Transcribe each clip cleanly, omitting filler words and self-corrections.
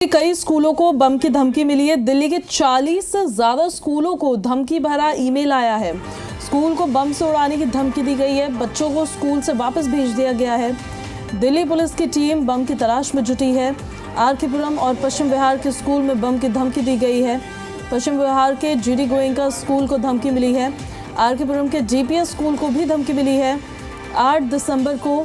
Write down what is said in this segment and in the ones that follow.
कई स्कूलों को बम की धमकी मिली है। दिल्ली के 40 से ज्यादा स्कूलों को धमकी भरा ईमेल आया है। स्कूल को बम से उड़ाने की धमकी दी गई है। बच्चों को स्कूल से वापस भेज दिया गया है। दिल्ली पुलिस की टीम बम की तलाश में जुटी है। आर.के. पुरम और पश्चिम विहार के स्कूल में बम की धमकी दी गई है। पश्चिम विहार के जी.डी. गोयनका स्कूल को धमकी मिली है। आर.के. पुरम के जी.पी.एस. स्कूल को भी धमकी मिली है। 8 दिसंबर को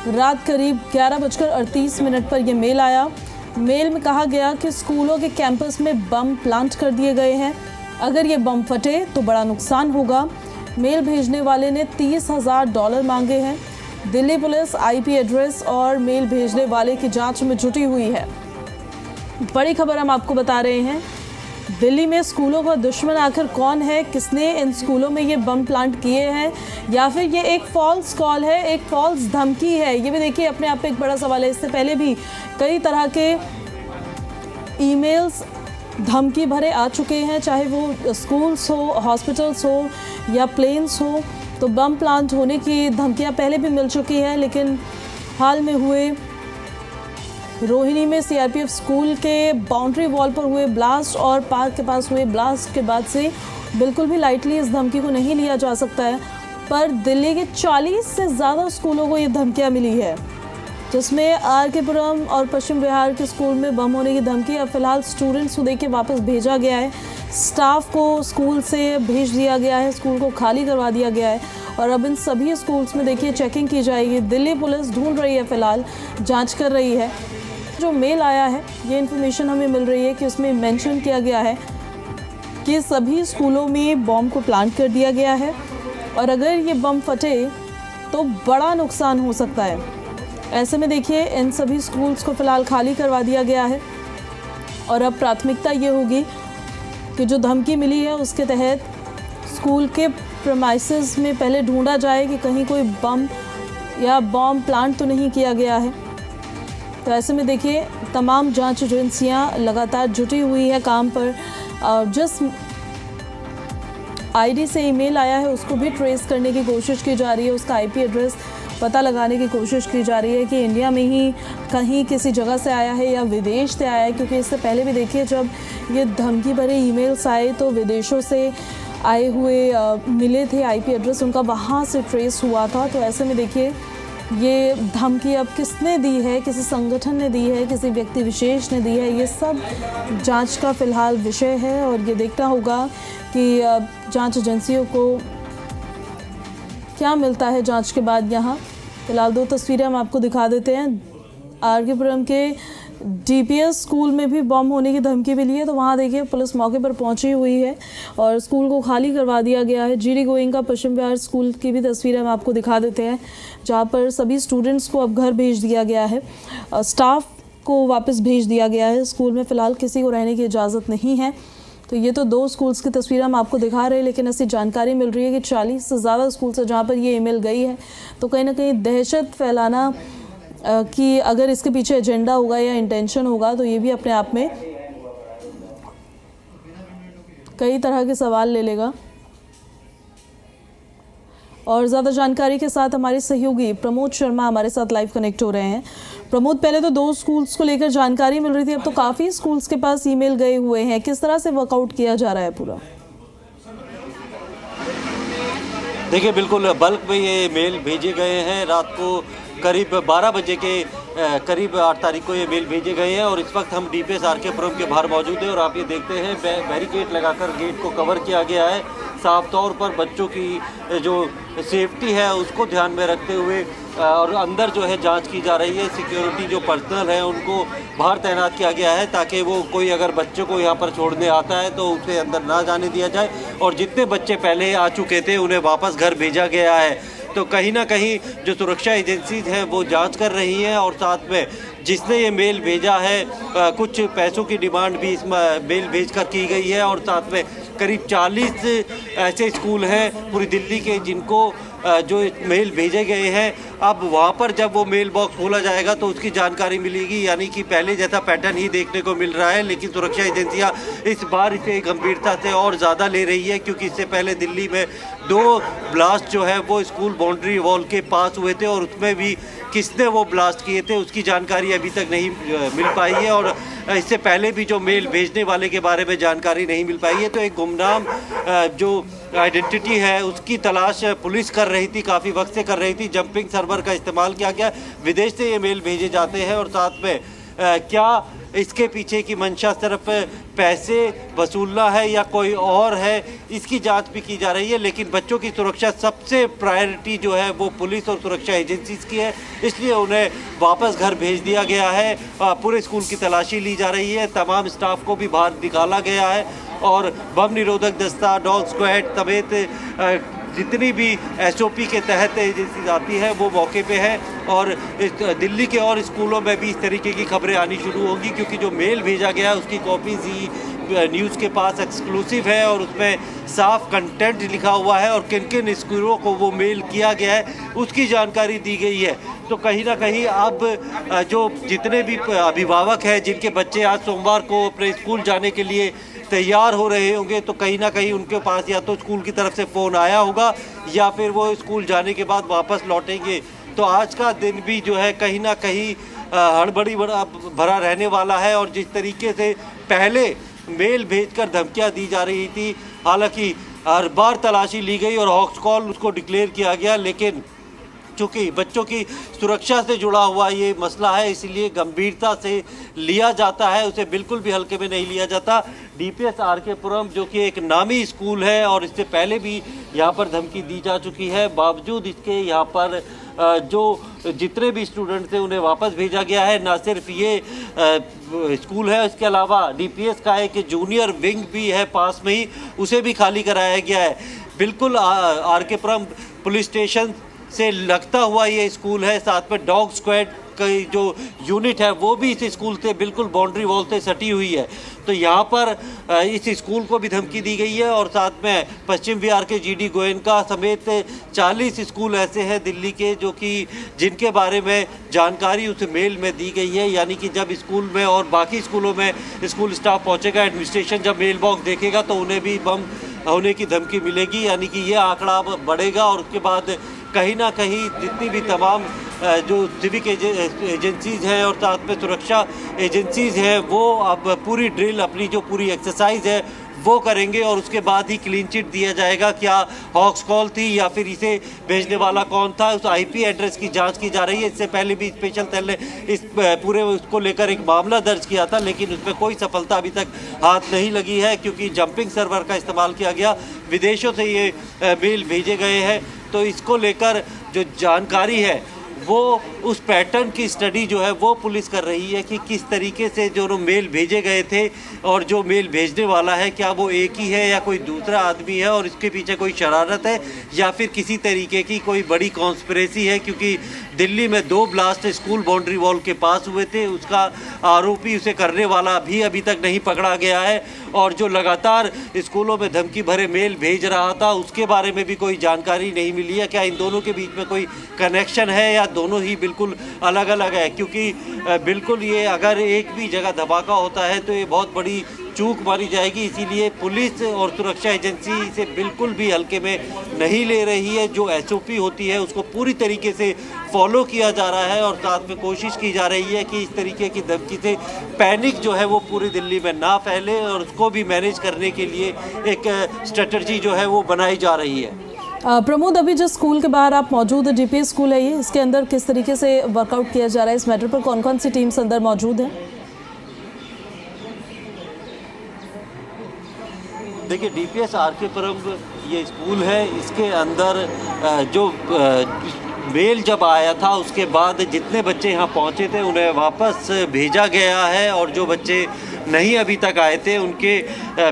रात करीब 11:38 पर यह मेल आया। मेल में कहा गया कि स्कूलों के कैंपस में बम प्लांट कर दिए गए हैं। अगर ये बम फटे तो बड़ा नुकसान होगा। मेल भेजने वाले ने $30,000 मांगे हैं। दिल्ली पुलिस आईपी एड्रेस और मेल भेजने वाले की जांच में जुटी हुई है। बड़ी खबर हम आपको बता रहे हैं। दिल्ली में स्कूलों का दुश्मन आखिर कौन है? किसने इन स्कूलों में ये बम प्लांट किए हैं, या फिर ये एक फॉल्स कॉल है, एक फॉल्स धमकी है? ये भी देखिए अपने आप में एक बड़ा सवाल है। इससे पहले भी कई तरह के ईमेल्स धमकी भरे आ चुके हैं, चाहे वो स्कूल्स हो, हॉस्पिटल्स हो या प्लेन्स हो। तो बम प्लांट होने की धमकियां पहले भी मिल चुकी हैं, लेकिन हाल में हुए रोहिणी में सीआरपीएफ स्कूल के बाउंड्री वॉल पर हुए ब्लास्ट और पार्क के पास हुए ब्लास्ट के बाद से बिल्कुल भी लाइटली इस धमकी को नहीं लिया जा सकता है। पर दिल्ली के 40 से ज़्यादा स्कूलों को ये धमकियाँ मिली है, जिसमें आर.के. पुरम और पश्चिम विहार के स्कूल में बम होने की धमकी। अब फिलहाल स्टूडेंट्स को देके वापस भेजा गया है। स्टाफ को स्कूल से भेज दिया गया है। स्कूल को खाली करवा दिया गया है और अब इन सभी स्कूल्स में देखिए चेकिंग की जाएगी। दिल्ली पुलिस ढूंढ रही है, फिलहाल जांच कर रही है। जो मेल आया है, ये इन्फॉर्मेशन हमें मिल रही है कि उसमें मेंशन किया गया है कि सभी स्कूलों में बम को प्लांट कर दिया गया है और अगर ये बम फटे तो बड़ा नुकसान हो सकता है। ऐसे में देखिए इन सभी स्कूल्स को फ़िलहाल खाली करवा दिया गया है और अब प्राथमिकता ये होगी कि जो धमकी मिली है उसके तहत स्कूल के प्रेमाइसेस में पहले ढूंढा जाए कि कहीं कोई बम या बॉम्ब प्लांट तो नहीं किया गया है। तो ऐसे में देखिए तमाम जांच एजेंसियां लगातार जुटी हुई है काम पर। जिस आईडी से ईमेल आया है उसको भी ट्रेस करने की कोशिश की जा रही है। उसका आईपी एड्रेस पता लगाने की कोशिश की जा रही है कि इंडिया में ही कहीं किसी जगह से आया है या विदेश से आया है, क्योंकि इससे पहले भी देखिए जब ये धमकी भरे ईमेल्स आए तो विदेशों से आए हुए मिले थे आईपी एड्रेस, उनका वहाँ से ट्रेस हुआ था। तो ऐसे में देखिए ये धमकी अब किसने दी है, किसी संगठन ने दी है, किसी व्यक्ति विशेष ने दी है, ये सब जांच का फ़िलहाल विषय है और ये देखना होगा कि जांच एजेंसियों को क्या मिलता है जांच के बाद। यहाँ फ़िलहाल 2 तस्वीरें हम आपको दिखा देते हैं। आर.के. पुरम के जी.पी.एस. स्कूल में भी बम होने की धमकी मिली है, तो वहाँ देखिए पुलिस मौके पर पहुँची हुई है और स्कूल को खाली करवा दिया गया है। जी.डी. गोयनका पश्चिम विहार स्कूल की भी तस्वीरें हम आपको दिखा देते हैं, जहाँ पर सभी स्टूडेंट्स को अब घर भेज दिया गया है। स्टाफ को वापस भेज दिया गया है। स्कूल में फ़िलहाल किसी को रहने की इजाज़त नहीं है। तो ये तो 2 स्कूल्स की तस्वीरें हम आपको दिखा रहे हैं, लेकिन ऐसी जानकारी मिल रही है कि 40 से ज़्यादा स्कूल्स है जहाँ पर ये ईमेल गई है। तो कहीं ना कहीं दहशत फैलाना कि अगर इसके पीछे एजेंडा होगा या इंटेंशन होगा, तो ये भी अपने आप में कई तरह के सवाल ले लेगा। और ज़्यादा जानकारी के साथ हमारे सहयोगी प्रमोद शर्मा हमारे साथ लाइव कनेक्ट हो रहे हैं। प्रमोद, पहले तो 2 स्कूल्स को लेकर जानकारी मिल रही थी, अब तो काफ़ी स्कूल्स के पास ईमेल गए हुए हैं। किस तरह से वर्कआउट किया जा रहा है पूरा? देखिए बिल्कुल बल्क में ये मेल भेजे गए हैं। रात को करीब 12 बजे के करीब 8 तारीख को ये मेल भेजे गए हैं और इस वक्त हम डीपीएस आर.के. पुरम के बाहर मौजूद हैं और आप ये देखते हैं बैरिकेड लगाकर गेट को कवर किया गया है। साफ तौर पर बच्चों की जो सेफ्टी है उसको ध्यान में रखते हुए और अंदर जो है जांच की जा रही है। सिक्योरिटी जो पर्सनल है उनको बाहर तैनात किया गया है ताकि वो कोई अगर बच्चों को यहाँ पर छोड़ने आता है तो उसे अंदर ना जाने दिया जाए और जितने बच्चे पहले आ चुके थे उन्हें वापस घर भेजा गया है। तो कहीं ना कहीं जो सुरक्षा एजेंसीज हैं वो जांच कर रही हैं और साथ में जिसने ये मेल भेजा है कुछ पैसों की डिमांड भी इस मेल भेजकर की गई है और साथ में करीब 40 ऐसे स्कूल हैं पूरी दिल्ली के जिनको जो मेल भेजे गए हैं। अब वहाँ पर जब वो मेल बॉक्स खोला जाएगा तो उसकी जानकारी मिलेगी, यानी कि पहले जैसा पैटर्न ही देखने को मिल रहा है। लेकिन सुरक्षा एजेंसियाँ इस बार इसे गंभीरता से और ज़्यादा ले रही है, क्योंकि इससे पहले दिल्ली में 2 ब्लास्ट जो है वो स्कूल बाउंड्री वॉल के पास हुए थे और उसमें भी किसने वो ब्लास्ट किए थे उसकी जानकारी अभी तक नहीं मिल पाई है। और इससे पहले भी जो मेल भेजने वाले के बारे में जानकारी नहीं मिल पाई है। तो एक गुमनाम जो आइडेंटिटी है उसकी तलाश पुलिस कर रही थी, काफ़ी वक्त से कर रही थी। जंपिंग सर्वर का इस्तेमाल किया गया, विदेश से ये मेल भेजे जाते हैं और साथ में क्या इसके पीछे की मंशा सिर्फ पैसे वसूलना है या कोई और है, इसकी जांच भी की जा रही है। लेकिन बच्चों की सुरक्षा सबसे प्रायोरिटी जो है वो पुलिस और सुरक्षा एजेंसीज की है, इसलिए उन्हें वापस घर भेज दिया गया है। पूरे स्कूल की तलाशी ली जा रही है, तमाम स्टाफ को भी बाहर निकाला गया है और बम निरोधक दस्ता, डॉग स्क्वाड समेत जितनी भी एसओपी के तहत एजेंसी आती है वो मौके पे है। और दिल्ली के और स्कूलों में भी इस तरीके की खबरें आनी शुरू होंगी, क्योंकि जो मेल भेजा गया है उसकी कॉपीज ही न्यूज़ के पास एक्सक्लूसिव है और उसमें साफ कंटेंट लिखा हुआ है और किन किन स्कूलों को वो मेल किया गया है उसकी जानकारी दी गई है। तो कहीं ना कहीं अब जो जितने भी अभिभावक हैं जिनके बच्चे आज सोमवार को अपने स्कूल जाने के लिए तैयार हो रहे होंगे, तो कहीं ना कहीं उनके पास या तो स्कूल की तरफ से फ़ोन आया होगा या फिर वो स्कूल जाने के बाद वापस लौटेंगे। तो आज का दिन भी जो है कहीं ना कहीं हड़बड़ी भरा रहने वाला है। और जिस तरीके से पहले मेल भेजकर धमकियां दी जा रही थी, हालांकि हर बार तलाशी ली गई और हॉक्स कॉल उसको डिक्लेयर किया गया, लेकिन चूँकि बच्चों की सुरक्षा से जुड़ा हुआ ये मसला है इसलिए गंभीरता से लिया जाता है, उसे बिल्कुल भी हल्के में नहीं लिया जाता। डीपीएस आरके पुरम जो कि एक नामी स्कूल है और इससे पहले भी यहाँ पर धमकी दी जा चुकी है, बावजूद इसके यहाँ पर जो जितने भी स्टूडेंट थे उन्हें वापस भेजा गया है। ना सिर्फ ये स्कूल है, इसके अलावा डीपीएस का एक जूनियर विंग भी है पास में ही, उसे भी खाली कराया गया है। बिल्कुल आरके पुरम पुलिस स्टेशन से लगता हुआ ये स्कूल है। साथ में डॉग स्क्वाड की जो यूनिट है वो भी इस स्कूल से बिल्कुल बाउंड्री वॉल से सटी हुई है। तो यहाँ पर इस स्कूल को भी धमकी दी गई है। और साथ में पश्चिम बिहार के जीडी गोयनका समेत 40 स्कूल ऐसे हैं दिल्ली के जो कि जिनके बारे में जानकारी उस मेल में दी गई है। यानी कि जब स्कूल में और बाकी स्कूलों में स्कूल स्टाफ पहुँचेगा, एडमिनिस्ट्रेशन जब मेल बॉक्स देखेगा तो उन्हें भी बम होने की धमकी मिलेगी। यानी कि ये आंकड़ा बढ़ेगा और उसके बाद कहीं ना कहीं जितनी भी तमाम जो सिविक एजेंसीज हैं और साथ में सुरक्षा एजेंसीज हैं वो अब पूरी ड्रिल, अपनी जो पूरी एक्सरसाइज है वो करेंगे और उसके बाद ही क्लीन चिट दिया जाएगा। क्या हॉक्स कॉल थी या फिर इसे भेजने वाला कौन था, उस आईपी एड्रेस की जांच की जा रही है। इससे पहले भी स्पेशल सेल ने इस पूरे उसको लेकर एक मामला दर्ज किया था, लेकिन उसमें कोई सफलता अभी तक हाथ नहीं लगी है, क्योंकि जंपिंग सर्वर का इस्तेमाल किया गया, विदेशों से ये मेल भेजे गए हैं। तो इसको लेकर जो जानकारी है वो उस पैटर्न की स्टडी जो है वो पुलिस कर रही है कि किस तरीके से जो मेल भेजे गए थे और जो मेल भेजने वाला है क्या वो एक ही है या कोई दूसरा आदमी है और इसके पीछे कोई शरारत है या फिर किसी तरीके की कोई बड़ी कॉन्स्पिरेसी है। क्योंकि दिल्ली में 2 ब्लास्ट स्कूल बाउंड्री वॉल के पास हुए थे, उसका आरोपी, उसे करने वाला भी अभी तक नहीं पकड़ा गया है। और जो लगातार स्कूलों में धमकी भरे मेल भेज रहा था उसके बारे में भी कोई जानकारी नहीं मिली है। क्या इन दोनों के बीच में कोई कनेक्शन है या दोनों ही बिल्कुल अलग अलग है? क्योंकि बिल्कुल ये अगर एक भी जगह धमाका होता है तो ये बहुत बड़ी चूक मानी जाएगी। इसीलिए पुलिस और सुरक्षा एजेंसी इसे बिल्कुल भी हल्के में नहीं ले रही है। जो एसओपी होती है उसको पूरी तरीके से फॉलो किया जा रहा है और साथ में कोशिश की जा रही है कि इस तरीके की धमकी से पैनिक जो है वो पूरी दिल्ली में ना फैले और उसको भी मैनेज करने के लिए एक स्ट्रेटजी जो है वो बनाई जा रही है। प्रमोद, अभी जिस स्कूल के बाहर आप मौजूद है, डीपीएस स्कूल है ये, इसके अंदर किस तरीके से वर्कआउट किया जा रहा है इस मैटर पर? कौन कौन सी टीम्स अंदर मौजूद है? देखिए, डीपीएस आरके पुरम ये स्कूल है, इसके अंदर जो मेल जब आया था उसके बाद जितने बच्चे यहाँ पहुँचे थे उन्हें वापस भेजा गया है और जो बच्चे नहीं अभी तक आए थे उनके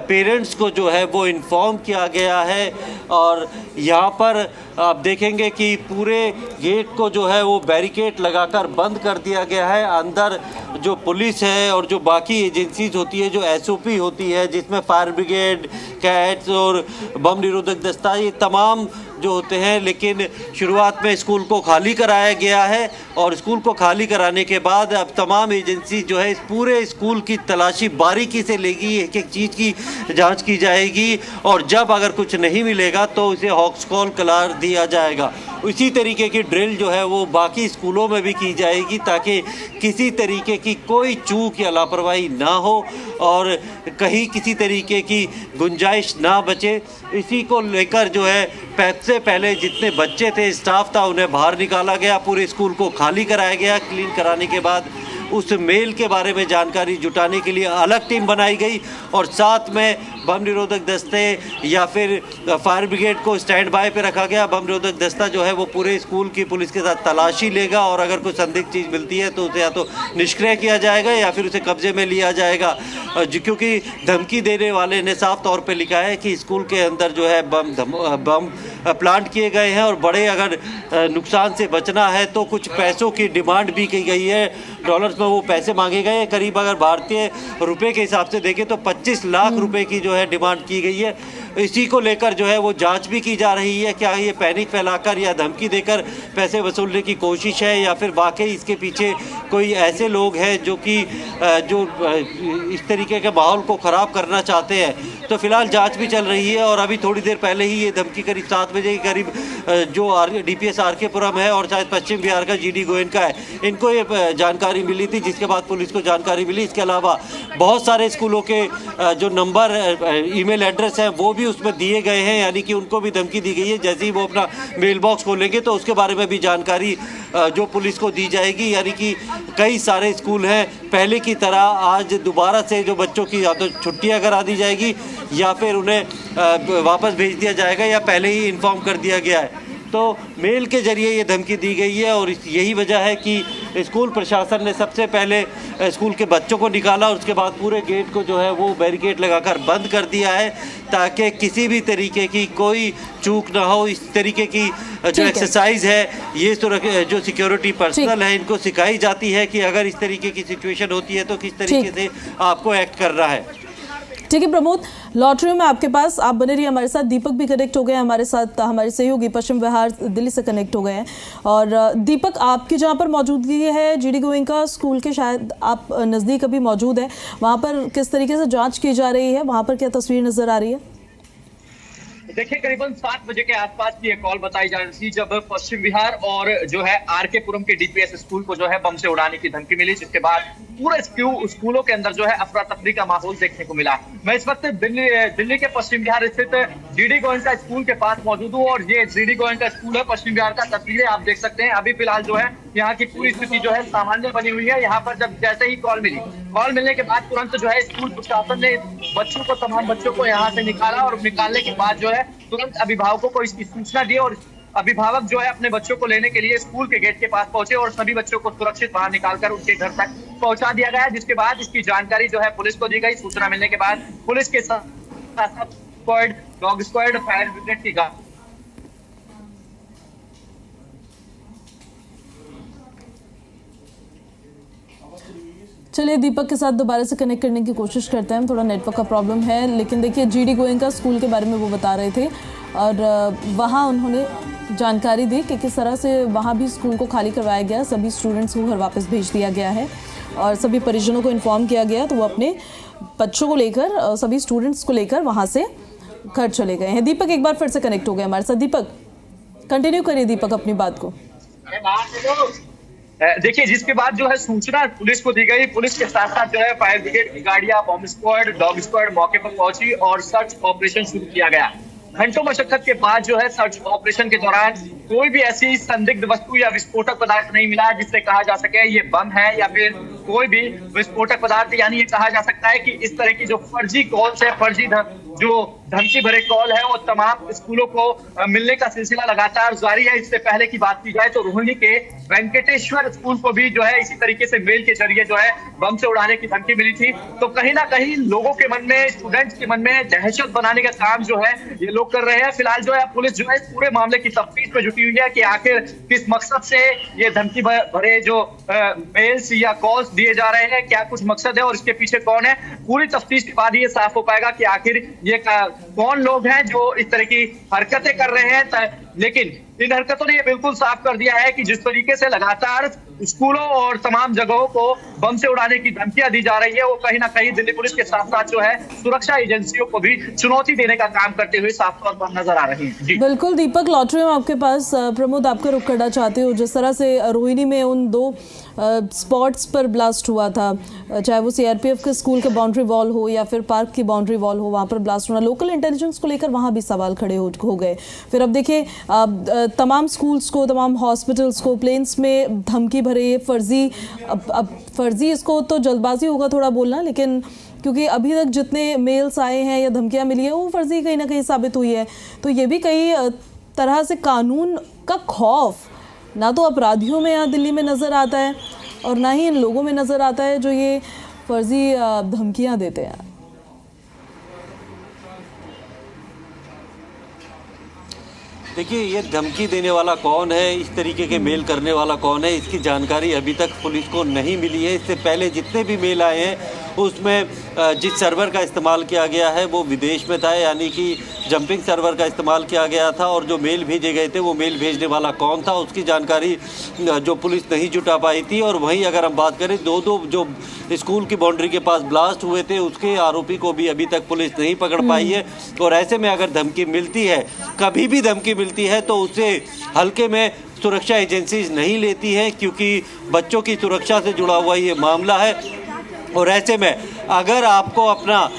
पेरेंट्स को जो है वो इन्फॉर्म किया गया है। और यहाँ पर आप देखेंगे कि पूरे गेट को जो है वो बैरिकेड लगाकर बंद कर दिया गया है। अंदर जो पुलिस है और जो बाकी एजेंसीज होती है, जो एसओपी होती है जिसमें फायर ब्रिगेड, कैट्स और बम निरोधक दस्ता, ये तमाम जो होते हैं, लेकिन शुरुआत में स्कूल को खाली कराया गया है और स्कूल को खाली कराने के बाद अब तमाम एजेंसी जो है इस पूरे स्कूल की तलाशी बारीकी से लेगी, एक एक चीज़ की जांच की जाएगी और जब अगर कुछ नहीं मिलेगा तो इसे हॉक्स कॉल करार दिया जाएगा। इसी तरीके की ड्रिल जो है वो बाकी स्कूलों में भी की जाएगी, ताकि किसी तरीके की कोई चूक या लापरवाही ना हो और कहीं किसी तरीके की गुंजाइश ना बचे। इसी को लेकर जो है सबसे पहले जितने बच्चे थे, स्टाफ था, उन्हें बाहर निकाला गया, पूरे स्कूल को खाली कराया गया। क्लीन कराने के बाद उस मेल के बारे में जानकारी जुटाने के लिए अलग टीम बनाई गई और साथ में बम निरोधक दस्ते या फिर फायर ब्रिगेड को स्टैंड बाय पे रखा गया। बम निरोधक दस्ता जो है वो पूरे स्कूल की पुलिस के साथ तलाशी लेगा और अगर कोई संदिग्ध चीज़ मिलती है तो उसे या तो निष्क्रिय किया जाएगा या फिर उसे कब्जे में लिया जाएगा, क्योंकि धमकी देने वाले ने साफ तौर पे लिखा है कि स्कूल के अंदर जो है बम प्लांट किए गए हैं और बड़े अगर नुकसान से बचना है तो कुछ पैसों की डिमांड भी की गई है। डॉलर्स में वो पैसे मांगे गए, करीब अगर भारतीय रुपए के हिसाब से देखें तो 25 लाख रुपए की जो है डिमांड की गई है। इसी को लेकर जो है वो जांच भी की जा रही है, क्या ये पैनिक फैलाकर या धमकी देकर पैसे वसूलने की कोशिश है या फिर वाकई इसके पीछे कोई ऐसे लोग हैं जो कि जो इस तरीके के माहौल को ख़राब करना चाहते हैं। तो फिलहाल जांच भी चल रही है और अभी थोड़ी देर पहले ही ये धमकी करीब 7 बजे के करीब जो DPS RK पुरम है और शायद पश्चिम बिहार का GD गोयनका है, इनको ये जानकारी मिली थी, जिसके बाद पुलिस को जानकारी मिली। इसके अलावा बहुत सारे स्कूलों के जो नंबर ईमेल एड्रेस हैं वो भी उसमें दिए गए हैं, यानी कि उनको भी धमकी दी गई है जैसे ही वो अपना मेल बॉक्स खोलेंगे तो उसके बारे में भी जानकारी जो पुलिस को दी जाएगी। यानी कि कई सारे स्कूल हैं, पहले की तरह आज दोबारा से जो बच्चों की या तो छुट्टियां करा दी जाएगी या फिर उन्हें वापस भेज दिया जाएगा या पहले ही इन्फॉर्म कर दिया गया है। तो मेल के जरिए ये धमकी दी गई है और यही वजह है कि स्कूल प्रशासन ने सबसे पहले स्कूल के बच्चों को निकाला और उसके बाद पूरे गेट को जो है वो बैरिकेड लगाकर बंद कर दिया है, ताकि किसी भी तरीके की कोई चूक ना हो। इस तरीके की जो एक्सरसाइज है ये जो सिक्योरिटी पर्सनल है इनको सिखाई जाती है कि अगर इस तरीके की सिचुएशन होती है तो किस तरीके से आपको एक्ट करना है। ठीक है प्रमोद, लॉटरी में आपके पास, आप बने रहिए हमारे साथ। दीपक भी कनेक्ट हो गए हमारे साथ, हमारे सहयोगी पश्चिम बिहार दिल्ली से कनेक्ट हो गए हैं। और दीपक, आपकी जहां पर मौजूदगी है GD गोयनका स्कूल के, शायद आप नज़दीक अभी मौजूद है, वहां पर किस तरीके से जांच की जा रही है, वहां पर क्या तस्वीर नजर आ रही है? देखिए, करीबन 7 बजे के आसपास की ये कॉल बताई जा रही थी जब पश्चिम बिहार और जो है RK पुरम के DPS स्कूल को जो है बम से उड़ाने की धमकी मिली, जिसके बाद पूरे स्कूलों के अंदर जो है अफरा तफरी का माहौल देखने को मिला। मैं इस वक्त दिल्ली के पश्चिम बिहार स्थित GD गोयनका स्कूल के पास मौजूद हूँ और ये GD गोयनका स्कूल है पश्चिम बिहार का। तस्वीरें आप देख सकते हैं। अभी फिलहाल जो है यहाँ की पूरी स्थिति जो है सामान्य बनी हुई है। यहाँ पर जब जैसे ही कॉल मिलने के बाद तुरंत जो है स्कूल प्रशासन ने तमाम बच्चों को यहाँ से निकाला और निकालने के बाद जो है तुरंत अभिभावकों को इसकी सूचना दी और अभिभावक जो है अपने बच्चों को लेने के लिए स्कूल के गेट के पास पहुंचे और सभी बच्चों को सुरक्षित बाहर निकालकर उनके घर तक पहुंचा दिया गया। जिसके बाद इसकी जानकारी जो है पुलिस को दी गई। सूचना मिलने के बाद पुलिस के साथ डॉग स्क्वाड, फायर ब्रिगेड की गाड़ी। चलिए दीपक के साथ दोबारा से कनेक्ट करने की कोशिश करते हैं, थोड़ा नेटवर्क का प्रॉब्लम है। लेकिन देखिए, GD गोयनका स्कूल के बारे में वो बता रहे थे और वहाँ उन्होंने जानकारी दी कि किस तरह से वहाँ भी स्कूल को खाली करवाया गया, सभी स्टूडेंट्स को घर वापस भेज दिया गया है और सभी परिजनों को इन्फॉर्म किया गया, तो वो अपने बच्चों को लेकर, सभी स्टूडेंट्स को लेकर वहाँ से घर चले गए हैं। दीपक एक बार फिर से कनेक्ट हो गए हमारे साथ। दीपक, कंटिन्यू करिए दीपक अपनी बात को। देखिए, जिसके बाद जो है सूचना पुलिस को दी गई। पुलिस के साथ साथ जो है फायर ब्रिगेड की गाड़ियां, बॉम्ब स्क्वाड, डॉग स्क्वाड मौके पर पहुंची और सर्च ऑपरेशन शुरू किया गया। घंटों मशक्कत के बाद जो है सर्च ऑपरेशन के दौरान कोई भी ऐसी संदिग्ध वस्तु या विस्फोटक पदार्थ नहीं मिला जिससे कहा जा सके ये बम है या फिर कोई भी विस्फोटक पदार्थ। यानी ये कहा जा सकता है कि इस तरह की जो फर्जी कॉल्स है, फर्जी जो धमकी भरे कॉल है, वो तमाम स्कूलों को मिलने का सिलसिला लगातार जारी है। इससे पहले की बात की जाए तो रोहिणी के वेंकटेश्वर स्कूल को भी जो है इसी तरीके से मेल के जरिए जो है बम से उड़ाने की धमकी मिली थी। तो कहीं ना कहीं लोगों के मन में, स्टूडेंट्स के मन में दहशत बनाने का काम जो है ये लोग कर रहे हैं। फिलहाल जो है पुलिस जो है इस पूरे मामले की तफ्तीश में जुटी हुई है कि आखिर किस मकसद से ये धमकी भरे जो मेल्स या कॉल्स दिए जा रहे हैं, क्या कुछ मकसद है और इसके पीछे कौन है। पूरी तफ्तीश के बाद ये साफ हो पाएगा कि आखिर ये कौन लोग हैं जो इस तरह की हरकतें कर रहे हैं, लेकिन इन हरकतों ने ये बिल्कुल साफ कर दिया है कि जिस तरीके से लगातार स्कूलों और तमाम जगहों को बम से उड़ाने की धमकियां दी जा रही है, वो कहीं ना कहीं दिल्ली पुलिस के साथ साथ जो है सुरक्षा एजेंसियों को भी चुनौती देने का काम करते हुए साफ तौर पर नजर आ रही है। बिल्कुल दीपक, लॉटरी में आपके पास प्रमोद आपका रुख करना चाहते हो। जिस तरह से रोहिणी में उन 2 स्पॉट्स पर ब्लास्ट हुआ था, चाहे वो सीआरपीएफ के स्कूल के बाउंड्री वॉल हो या फिर पार्क की बाउंड्री वॉल हो, वहाँ पर ब्लास्ट होना, लोकल इंटेलिजेंस को लेकर वहाँ भी सवाल खड़े हो गए। फिर अब देखिए तमाम स्कूल्स को, तमाम हॉस्पिटल्स को प्लेन्स में धमकी भरे फर्जी, अब फर्जी इसको तो जल्दबाजी होगा थोड़ा बोलना, लेकिन क्योंकि अभी तक जितने मेल्स आए हैं या धमकियाँ मिली है वो फर्जी कहीं ना कहीं साबित हुई है, तो ये भी कई तरह से कानून का खौफ ना तो अपराधियों में यहाँ दिल्ली में नज़र आता है और ना ही इन लोगों में नज़र आता है जो ये फर्जी धमकियाँ देते हैं। देखिए, ये धमकी देने वाला कौन है, इस तरीके के मेल करने वाला कौन है, इसकी जानकारी अभी तक पुलिस को नहीं मिली है। इससे पहले जितने भी मेल आए हैं उसमें जिस सर्वर का इस्तेमाल किया गया है वो विदेश में था, यानी कि जंपिंग सर्वर का इस्तेमाल किया गया था, और जो मेल भेजे गए थे वो मेल भेजने वाला कौन था उसकी जानकारी जो पुलिस नहीं जुटा पाई थी। और वहीं अगर हम बात करें 2 जो स्कूल की बाउंड्री के पास ब्लास्ट हुए थे उसके आरोपी को भी अभी तक पुलिस नहीं पकड़ पाई है। और ऐसे में अगर धमकी मिलती है, कभी भी धमकी मिलती है, तो उसे हल्के में सुरक्षा एजेंसीज नहीं लेती है, क्योंकि बच्चों की सुरक्षा से जुड़ा हुआ ये मामला है। और ऐसे में अगर आपको अपना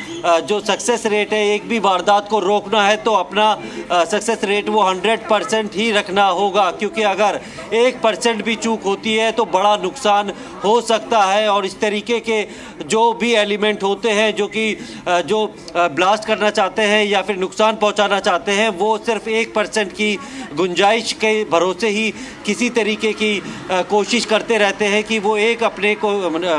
जो सक्सेस रेट है, एक भी वारदात को रोकना है, तो अपना सक्सेस रेट वो 100% ही रखना होगा, क्योंकि अगर 1% भी चूक होती है तो बड़ा नुकसान हो सकता है। और इस तरीके के जो भी एलिमेंट होते हैं जो ब्लास्ट करना चाहते हैं या फिर नुकसान पहुंचाना चाहते हैं, वो सिर्फ 1% की गुंजाइश के भरोसे ही किसी तरीके की कोशिश करते रहते हैं कि वो एक अपने को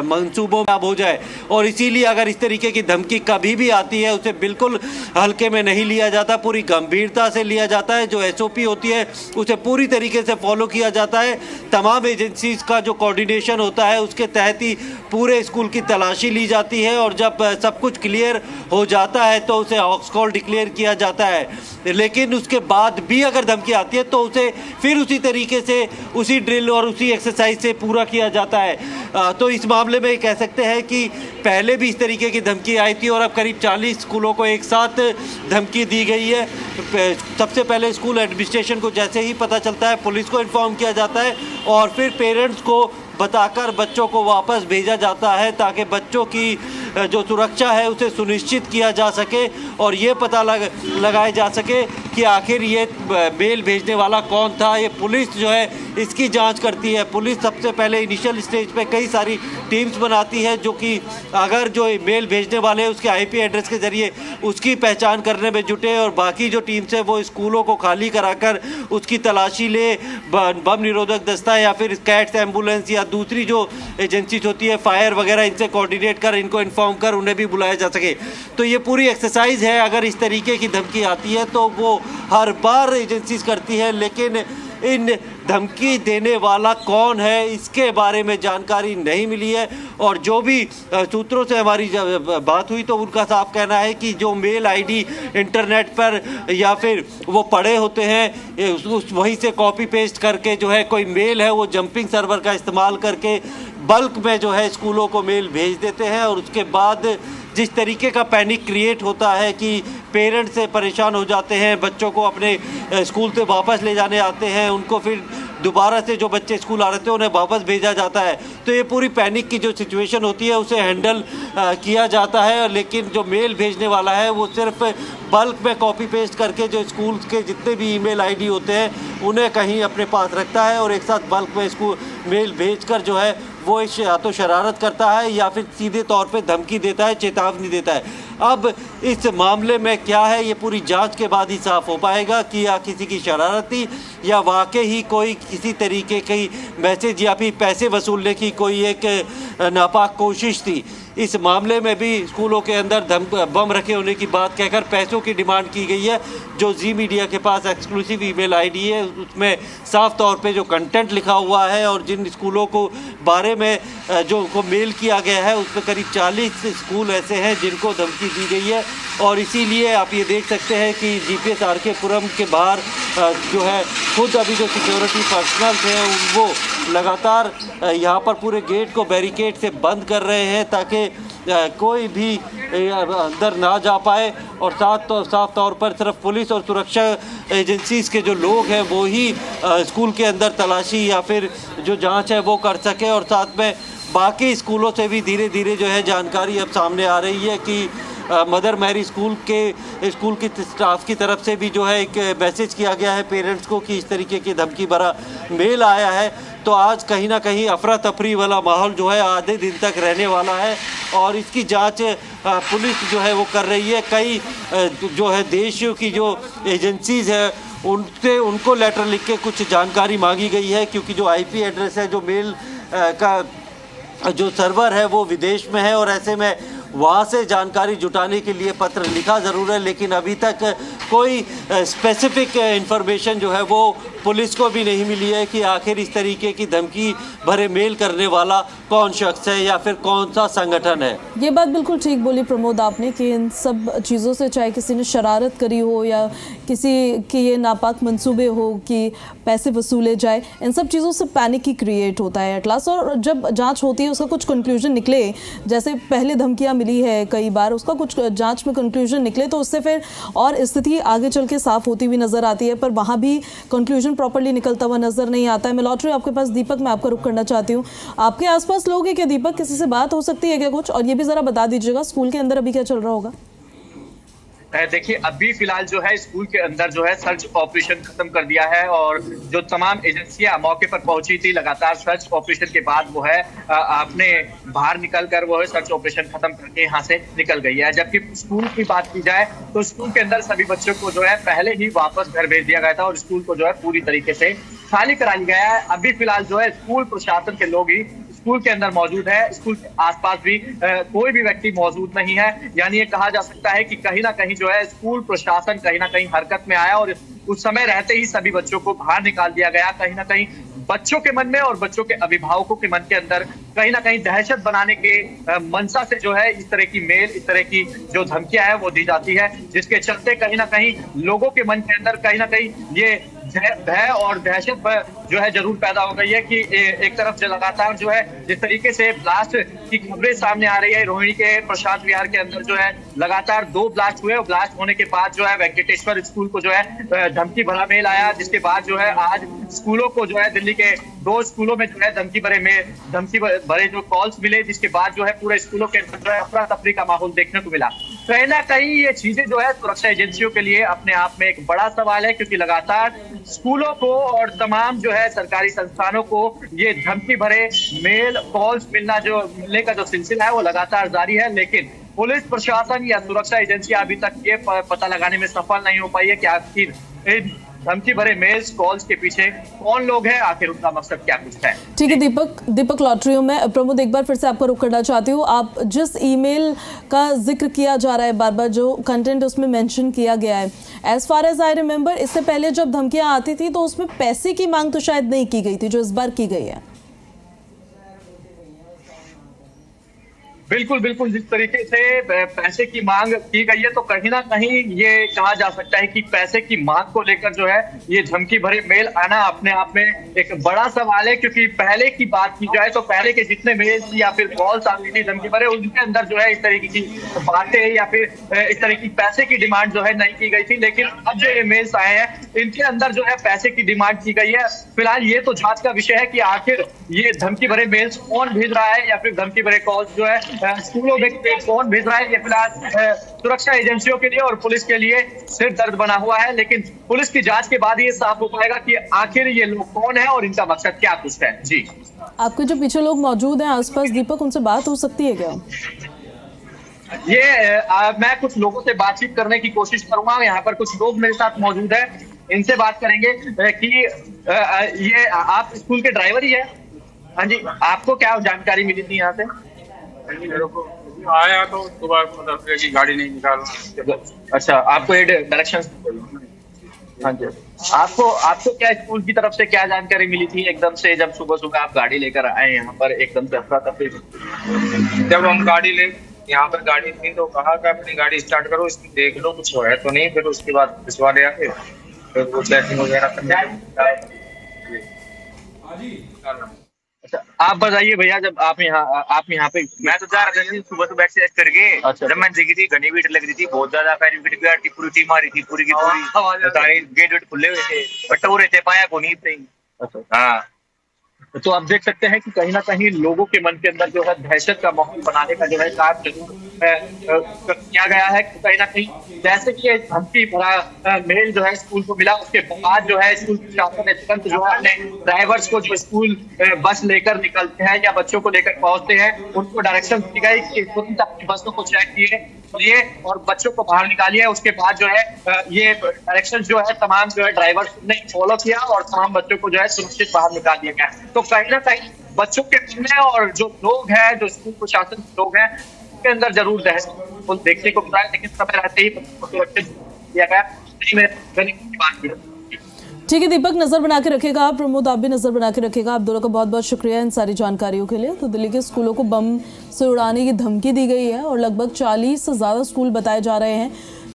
मंसूबों में हो जाए। और इसीलिए अगर इस तरीके की धमकी कभी भी आती है उसे बिल्कुल हल्के में नहीं लिया जाता, पूरी गंभीरता से लिया जाता है। जो एसओपी होती है उसे पूरी तरीके से फॉलो किया जाता है। तमाम एजेंसीज का जो कोऑर्डिनेशन होता है उसके तहत ही पूरे स्कूल की तलाशी ली जाती है, और जब सब कुछ क्लियर हो जाता है तो उसे हॉक्स कॉल डिक्लेयर किया जाता है। लेकिन उसके बाद भी अगर धमकी आती है तो उसे फिर उसी तरीके से उसी ड्रिल और उसी एक्सरसाइज से पूरा किया जाता है। तो इस मामले में कह सकते हैं कि पहले भी इस तरीके की धमकी आई थी और अब करीब 40 स्कूलों को एक साथ धमकी दी गई है। सबसे पहले स्कूल एडमिनिस्ट्रेशन को जैसे ही पता चलता है पुलिस को इन्फॉर्म किया जाता है, और फिर पेरेंट्स को बताकर बच्चों को वापस भेजा जाता है, ताकि बच्चों की जो सुरक्षा है उसे सुनिश्चित किया जा सके और ये पता लगाया जा सके कि आखिर ये मेल भेजने वाला कौन था। ये पुलिस जो है इसकी जांच करती है। पुलिस सबसे पहले इनिशियल स्टेज पे कई सारी टीम्स बनाती है, जो कि अगर जो मेल भेजने वाले हैं उसके आईपी एड्रेस के ज़रिए उसकी पहचान करने में जुटे, और बाकी जो टीम्स है वो स्कूलों को खाली कराकर उसकी तलाशी ले, बम निरोधक दस्ता या फिर कैट्स एम्बुलेंस या दूसरी जो एजेंसीज होती है फायर वगैरह, इनसे कोऑर्डिनेट कर इनको इन्फॉर्म कर उन्हें भी बुलाया जा सके। तो ये पूरी एक्सरसाइज है। अगर इस तरीके की धमकी आती है तो वो हर बार एजेंसीज करती है, लेकिन इन धमकी देने वाला कौन है इसके बारे में जानकारी नहीं मिली है। और जो भी सूत्रों से हमारी बात हुई तो उनका साफ कहना है कि जो मेल आईडी इंटरनेट पर या फिर वो पड़े होते हैं उस वहीं से कॉपी पेस्ट करके जो है कोई मेल है वो जंपिंग सर्वर का इस्तेमाल करके बल्क में जो है स्कूलों को मेल भेज देते हैं। और उसके बाद जिस तरीके का पैनिक क्रिएट होता है कि पेरेंट्स से परेशान हो जाते हैं, बच्चों को अपने स्कूल से वापस ले जाने आते हैं, उनको फिर दोबारा से जो बच्चे स्कूल आ रहे थे उन्हें वापस भेजा जाता है। तो ये पूरी पैनिक की जो सिचुएशन होती है उसे हैंडल किया जाता है। लेकिन जो मेल भेजने वाला है वो सिर्फ बल्क में कॉपी पेस्ट करके जो स्कूल के जितने भी ईमेल आईडी होते हैं उन्हें कहीं अपने पास रखता है और एक साथ बल्क में स्कूल मेल भेजकर जो है वो या तो शरारत करता है या फिर सीधे तौर पे धमकी देता है, चेतावनी देता है। अब इस मामले में क्या है ये पूरी जांच के बाद ही साफ हो पाएगा कि या किसी की शरारत थी या वाकई ही कोई किसी तरीके की मैसेज या फिर पैसे वसूलने की कोई एक नापाक कोशिश थी। इस मामले में भी स्कूलों के अंदर बम रखे होने की बात कहकर पैसों की डिमांड की गई है। जो जी मीडिया के पास एक्सक्लूसिव ईमेल आईडी है उसमें साफ तौर पे जो कंटेंट लिखा हुआ है और जिन स्कूलों को बारे में जो को मेल किया गया है उसमें करीब 40 स्कूल ऐसे हैं जिनको धमकी दी गई है। और इसीलिए आप ये देख सकते हैं कि जीपीएस आरके पुरम के बाहर जो है खुद अभी जो सिक्योरिटी पर्सनल हैं वो लगातार यहाँ पर पूरे गेट को बैरिकेड से बंद कर रहे हैं ताकि कोई भी अंदर ना जा पाए, और साफ तौर पर सिर्फ पुलिस और सुरक्षा एजेंसीज़ के जो लोग हैं वो ही स्कूल के अंदर तलाशी या फिर जो जांच है वो कर सके। और साथ में बाकी स्कूलों से भी धीरे धीरे जो है जानकारी अब सामने आ रही है कि मदर मैरी स्कूल की स्टाफ की तरफ से भी जो है एक मैसेज किया गया है पेरेंट्स को कि इस तरीके की धमकी भरा मेल आया है। तो आज कहीं ना कहीं अफरा तफरी वाला माहौल जो है आधे दिन तक रहने वाला है और इसकी जांच पुलिस जो है वो कर रही है। कई जो है देशों की जो एजेंसीज़ है उनको लेटर लिख के कुछ जानकारी मांगी गई है, क्योंकि जो IP एड्रेस है जो मेल का जो सर्वर है वो विदेश में है और ऐसे में वहाँ से जानकारी जुटाने के लिए पत्र लिखा ज़रूर है, लेकिन अभी तक कोई स्पेसिफिक इंफॉर्मेशन जो है वो पुलिस को भी नहीं मिली है कि आखिर इस तरीके की धमकी भरे मेल करने वाला कौन शख्स है या फिर कौन सा संगठन है। ये बात बिल्कुल ठीक बोली प्रमोद आपने कि इन सब चीज़ों से, चाहे किसी ने शरारत करी हो या किसी के ये नापाक मंसूबे हो कि पैसे वसूले जाए, इन सब चीज़ों से पैनिक ही क्रिएट होता है एट लास्ट। और जब जांच होती है उसका कुछ कंक्लूजन निकले, जैसे पहले धमकियाँ मिली है कई बार, उसका कुछ जांच में कंक्लूजन निकले तो उससे फिर और स्थिति आगे चल के साफ होती हुई नज़र आती है, पर वहाँ भी कंक्लूजन प्रॉपर्ली निकलता हुआ नज़र नहीं आता है। मैं लौट रही हूँ आपके पास दीपक, मैं आपका रुख करना चाहती हूँ। आपके आसपास लोग हैं क्या दीपक? किसी से बात हो सकती है क्या कुछ? और ये भी ज़रा बता दीजिएगा स्कूल के अंदर अभी क्या चल रहा होगा। देखिए अभी फिलहाल जो है स्कूल के अंदर जो है सर्च ऑपरेशन खत्म कर दिया है और जो तमाम एजेंसियां मौके पर पहुंची थी लगातार सर्च ऑपरेशन के बाद वो है अपने बाहर निकल कर वो है सर्च ऑपरेशन खत्म करके यहाँ से निकल गई है। जबकि स्कूल की बात की जाए तो स्कूल के अंदर सभी बच्चों को जो है पहले ही वापस घर भेज दिया गया था और स्कूल को जो है पूरी तरीके से खाली करा लिया गया है। अभी फिलहाल जो है स्कूल प्रशासन के लोग ही स्कूल के अंदर मौजूद है, स्कूल के आसपास भी कोई भी व्यक्ति मौजूद नहीं है। यानी ये कहा जा सकता है कि कहीं ना कहीं जो है स्कूल प्रशासन कहीं ना कहीं हरकत में आया और उस समय रहते ही सभी बच्चों को बाहर निकाल दिया गया। कहीं ना कहीं बच्चों के मन में और बच्चों के अभिभावकों के मन के अंदर कहीं ना कहीं दहशत बनाने के मंशा से जो है इस तरह की मेल, इस तरह की जो धमकियां है वो दी जाती है, जिसके चलते कहीं ना कहीं लोगों के मन के अंदर कहीं ना कहीं ये भय और दहशत जो है जरूर पैदा हो गई है कि एक तरफ से लगातार जो है जिस तरीके से ब्लास्ट की खबरें सामने आ रही है, रोहिणी के प्रशांत विहार के अंदर जो है लगातार 2 ब्लास्ट हुए और ब्लास्ट होने के बाद जो है वेंकटेश्वर स्कूल को जो है धमकी भरा मेल आया, जिसके बाद जो है आज स्कूलों को जो है दिल्ली के 2 स्कूलों में जो है धमकी भरे जो कॉल्स मिले, जिसके बाद जो है पूरे स्कूलों के अंदर जो है अफरा तफरी का माहौल देखने को मिला। कहीं ना कहीं ये चीजें जो है सुरक्षा एजेंसियों के लिए अपने आप में एक बड़ा सवाल है, क्योंकि लगातार स्कूलों को और तमाम जो है सरकारी संस्थानों को ये धमकी भरे मेल कॉल्स मिलने का जो सिलसिला है वो लगातार जारी है, लेकिन पुलिस प्रशासन या सुरक्षा एजेंसियां अभी तक ये पता लगाने में सफल नहीं हो पाई है कि आखिर धमकी भरे मेल्स कॉल्स के पीछे कौन लोग हैं, आखिर उनका मकसद क्या कुछ है। ठीक है दीपक लौट रही हूँ मैं। प्रमोद एक बार फिर से आपका रुख करना चाहती हूँ। आप जिस ईमेल का जिक्र किया जा रहा है बार बार, जो कंटेंट उसमें मेंशन किया गया है, as far as I remember इससे पहले जब धमकियां आती थी तो उसमें पैसे की मांग तो शायद नहीं की गई थी जो इस बार की गई है। बिल्कुल बिल्कुल, जिस तरीके से पैसे की मांग की गई है तो कहीं ना कहीं ये कहा जा सकता है कि पैसे की मांग को लेकर जो है ये धमकी भरे मेल आना अपने आप में एक बड़ा सवाल है, क्योंकि पहले की बात की जाए तो पहले के जितने मेल या फिर कॉल्स आती थी धमकी भरे उनके अंदर जो है इस तरीके की बातें या फिर इस तरह की पैसे की डिमांड जो है नहीं की गई थी, लेकिन अब जो ये मेल्स आए हैं इनके अंदर जो है पैसे की डिमांड की गई है। फिलहाल ये तो जांच का विषय है कि आखिर ये धमकी भरे मेल्स कौन भेज रहा है या फिर धमकी भरे कॉल्स जो है स्कूलों में कौन भेज रहा है, ये फिलहाल सुरक्षा एजेंसियों के लिए और पुलिस के लिए सिर दर्द बना हुआ है, लेकिन पुलिस की जांच के बाद ये साफ हो पाएगा कि आखिर ये लोग कौन है और इनका मकसद क्या कुछ है। जी, आपके जो पीछे लोग मौजूद हैं आसपास दीपक, उनसे बात हो सकती है क्या? मैं कुछ लोगों से बातचीत करने की कोशिश करूंगा। यहाँ पर कुछ लोग मेरे साथ मौजूद है, इनसे बात करेंगे कि ये आप स्कूल के ड्राइवर ही है? हाँ जी, आपको क्या जानकारी मिली थी यहाँ से? आया तो सुबह की गाड़ी नहीं निकालना। अच्छा, आपको ये डायरेक्शन? हाँ जी, आपको क्या स्कूल की तरफ से क्या जानकारी मिली थी एकदम से जब सुबह सुबह आप गाड़ी लेकर आए यहाँ पर एकदम से अफरा तफरी? जब हम गाड़ी ले यहाँ पर गाड़ी थी तो कहा कि अपनी गाड़ी स्टार्ट करो, इसकी देख लो कुछ है तो नहीं, फिर उसके बाद पुलिस वाले आए, फिर वो ब्लैसिंग वगैरह करने। अच्छा, आप बताइए भैया, जब आप यहाँ पे मैं तो जा रहा था सुबह एक्सरसाइज करके। अच्छा। जब मैंने देखी थी घनी भीड़ लग रही थी, बहुत ज्यादा पैर विकेट भी आ रही थी, पूरी टीम आ रही थी, पूरी की पूरी, सारे गेट वेट खुले हुए थे, बट वो रहते पाया को नहीं थे। अच्छा, हाँ, तो आप देख सकते हैं कि कहीं ना कहीं लोगों के मन के अंदर जो है दहशत का माहौल बनाने का जो है काम जरूर किया गया है। कहीं ना कहीं जैसे कि ये धमकी भरा मेल जो है स्कूल को मिला, उसके बाद जो है स्कूल प्रशासन ने तुरंत जो है अपने ड्राइवर्स को जो स्कूल बस लेकर निकलते हैं या बच्चों को लेकर पहुंचते हैं, उनको डायरेक्शन दी गई कि तुरंत अपनी बसों को चेक किए और बच्चों को बाहर निकालिए। उसके बाद जो है ये डायरेक्शन जो है तमाम जो है ड्राइवर्स ने फॉलो किया और तमाम बच्चों को जो है सुरक्षित बाहर निकाल दिया गया। तो कहीं ना कहीं बच्चों के मन में और जो लोग हैं, जो स्कूल प्रशासन के लोग हैं, उनके अंदर जरूर दहशत देखने को मिला है, लेकिन समय रहते ही बच्चों को सुरक्षित किया गया। ठीक है दीपक, नजर बना के रखेगा आप। प्रमोद, आप भी नजर बना के रखेगा। आप दोनों का बहुत बहुत शुक्रिया इन सारी जानकारियों के लिए। तो दिल्ली के स्कूलों को बम से उड़ाने की धमकी दी गई है और लगभग 40 से ज़्यादा स्कूल बताए जा रहे हैं